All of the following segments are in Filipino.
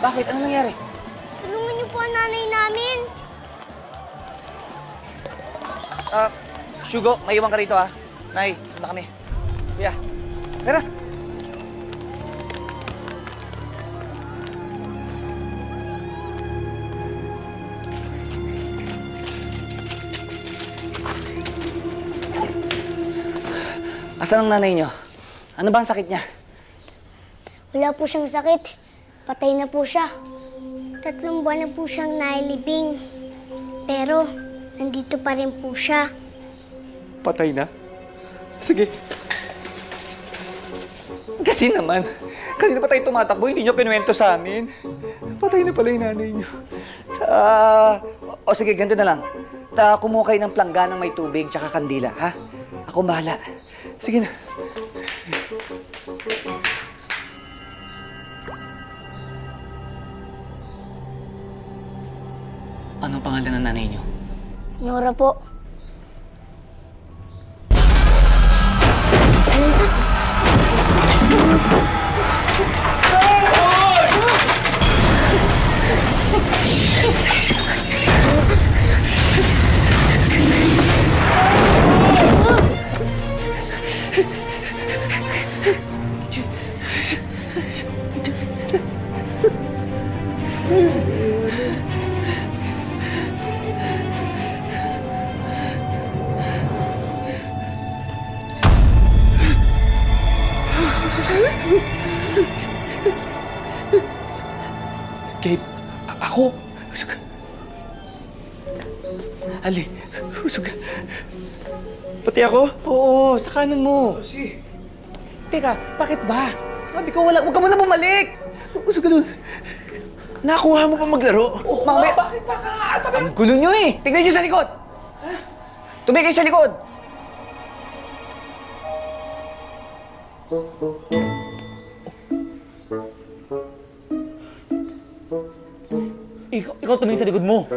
Bakit? Ano nangyari? Tulungan niyo po ang nanay namin. Shugo, may iwan ka rito, ha? Nay, sunod na kami. Kuya, tara. Asan ang nanay niyo? Ano ba ang sakit niya? Wala po siyang sakit. Patay na po siya. 3 buwan na po siyang nailibing. Pero, nandito pa rin po siya. Patay na? Sige. Kasi naman, kanina pa tayo tumatakbo, hindi niyo kinuwento sa amin. Patay na pala yung nanay niyo. O sige, ganito na lang. Kumuha kayo ng planggana ng may tubig tsaka kandila, ha? Ako bahala. Sige na. Anong pangalan ng nanay niyo? Nora po. Gabe, ako? Ali, usog ka. Pati ako? Oo, sa kanan mo. Teka, bakit ba? Sabi ko wala, huwag ka muna bumalik! Usog ka dun. Nakuha mo pa maglaro? Mamaya. Bakit ba ka? Ang gulo nyo eh! Tignan nyo sa likod! Tumigay sa likod! Ikaw tumingin sa likod mo.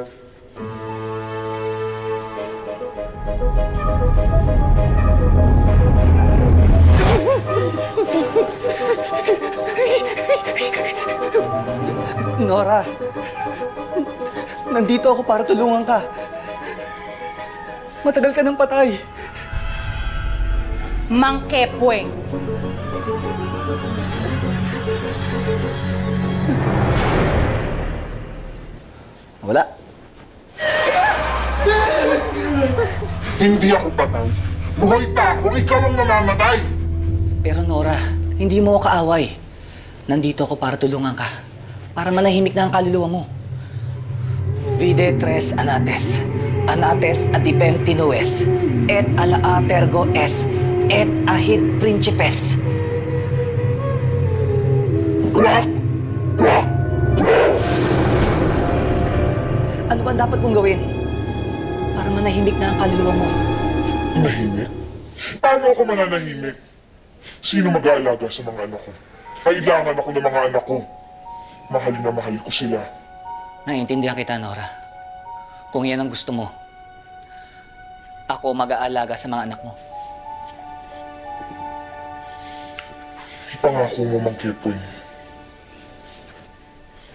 Nora, nandito ako para tulungan ka. Matagal ka nang patay. Mang Kepweng. Wala. Hindi ako patay. Buhay pa ako, ikaw ang namamatay. Pero Nora, hindi mo ako kaaway. Nandito ako para tulungan ka. Para manahimik na ang kaluluwa mo. Vide tres anates. Anates adipem tinues. Et alaatergo es. Et ahid principes. Quack! Quack! Ano ba ang dapat kong gawin? Para manahimik na ang kaluluwa mo. Manahimik? Paano ako mananahimik? Sino mag-aalaga sa mga anak ko? Kailangan ako ng mga anak ko. Mahal na mahal ko sila. Naiintindihan kita, Nora. Kung yan ang gusto mo, ako mag-aalaga sa mga anak mo. Ipangako mo, Mang Kepoy.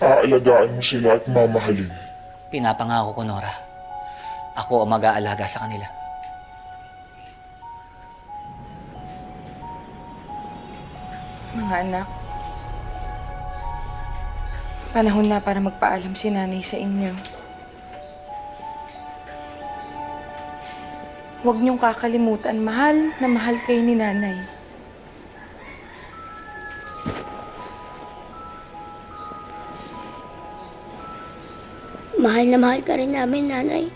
Aalagaan mo sila at mamahalin. Pinapangako ko, Nora. Ako ang mag-aalaga sa kanila. Mga anak, panahon na para magpaalam si nanay sa inyo. Huwag niyong kakalimutan, mahal na mahal kayo ni nanay. Mahal na mahal ka rin namin, nanay.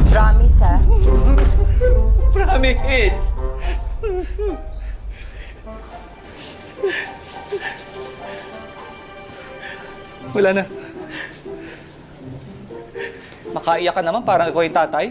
Promise, ha? Promise! Wala na. Makaiyak ka naman, parang ikaw yung tatay.